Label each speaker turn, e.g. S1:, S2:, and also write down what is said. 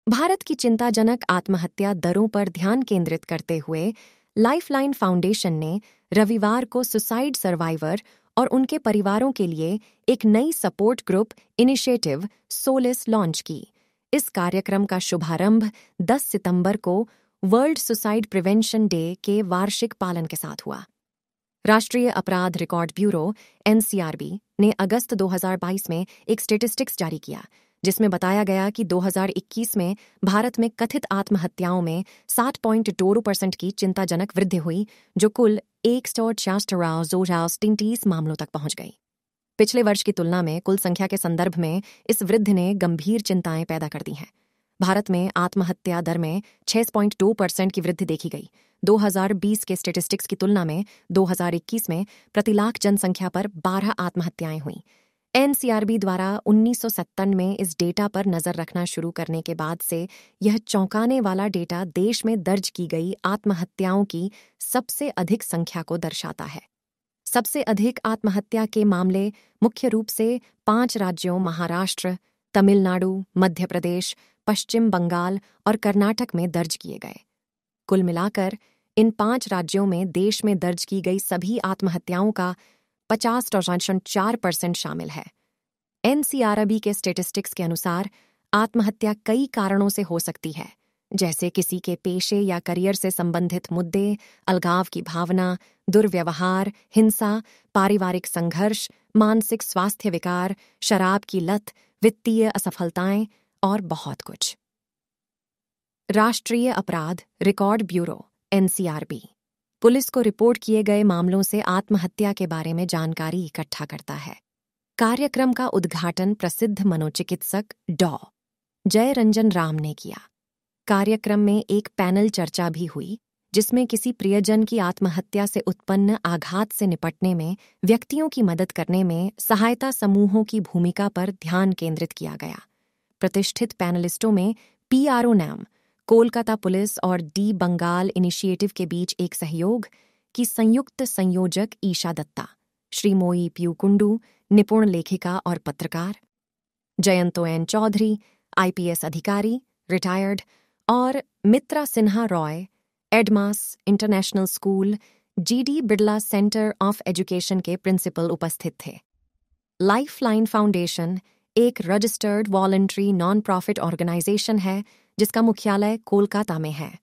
S1: भारत की चिंताजनक आत्महत्या दरों पर ध्यान केंद्रित करते हुए लाइफलाइन फाउंडेशन ने रविवार को सुसाइड सर्वाइवर और उनके परिवारों के लिए एक नई support group initiative Solis launch की। इस कार्यक्रम का शुभारंभ 10 सितंबर को वर्ल्ड सुसाइड प्रिवेंशन डे के वार्षिक पालन के साथ हुआ। राष्ट्रीय अपराध रिकॉर्ड ब्यूरो (NCRB) ने अगस्त 2022 में एक स्टेटिस्टिक्स जारी किया, जिसमें बताया गया कि 2021 में भारत में कथित आत्महत्याओं में 7.2% की चिंताजनक वृद्धि हुई, जो कुल 166 मामलों तक पहुंच गई। पिछले वर्ष की तुलना में कुल संख्या के संदर्भ में इस वृद्धि ने गंभीर चिंताएं पैदा कर दी हैं। भारत में आत्महत्या दर में 6.2% की वृद्धि देखी गई। 2020 के स्टेटिस्टिक्स की तुलना में 2021 में प्रति लाख जनसंख्या पर 12 आत्महत्याएं हुईं। NCRB द्वारा 1997 में इस डेटा पर नजर रखना शुरू करने के बाद से यह चौंकाने वाला डेटा देश में दर्ज की गई आत्महत्याओं की सबसे अधिक संख्या को दर्शाता है। सबसे अधिक आत्महत्या के मामले मुख्य रूप से 5 राज्यों महाराष्ट्र, तमिलनाडु, मध्य प्रदेश, पश्चिम बंगाल और कर्नाटक में दर्ज किए गए। कुल मिलाकर इन 5 राज्यों में देश में दर्ज की गई सभी आत्महत्याओं का 50.4% शामिल है। NCRB के स्टेटिस्टिक्स के अनुसार आत्महत्या कई कारणों से हो सकती है, जैसे किसी के पेशे या करियर से संबंधित मुद्दे, अलगाव की भावना, दुर्व्यवहार, हिंसा, पारिवारिक संघर्ष, मानसिक स्वास्थ्य विकार, शराब की लत, वित्तीय असफलताएं और बहुत कुछ। राष्ट्रीय अपराध रिकॉर्ड ब्यूरो (NCRB) पुलिस को रिपोर्ट किए गए मामलों से आत्महत्या के बारे में जानकारी इकट्ठा करता है। कार्यक्रम का उद्घाटन प्रसिद्ध मनोचिकित्सक डॉ. जय रंजन राम ने किया। कार्यक्रम में एक पैनल चर्चा भी हुई, जिसमें किसी प्रियजन की आत्महत्या से उत्पन्न आघात से निपटने में व्यक्तियों की मदद करने में सहायता समूहों की भूमिका पर ध्यान केंद्रित किया गया। प्रतिष्ठित पैनलिस्टों में PRO नाम, कोलकाता पुलिस और डी बंगाल इनिशिएटिव के बीच एक सहयोग की संयुक्त संयोजक ईशा दत्ता, श्रीमोई प्यूकुंडू, निपुण लेखिका और पत्रकार, जयंतो एन चौधरी, IPS अधिकारी, रिटायर्ड, और Mitra Sinha Roy, Adamas International School, GD Birla Centre of Education के प्रिंसिपल उपस्थित थे। लाइफलाइन फाउंडेशन एक registered voluntary non profit organisation है, जिसका मुख्यालय कोलकाता में है।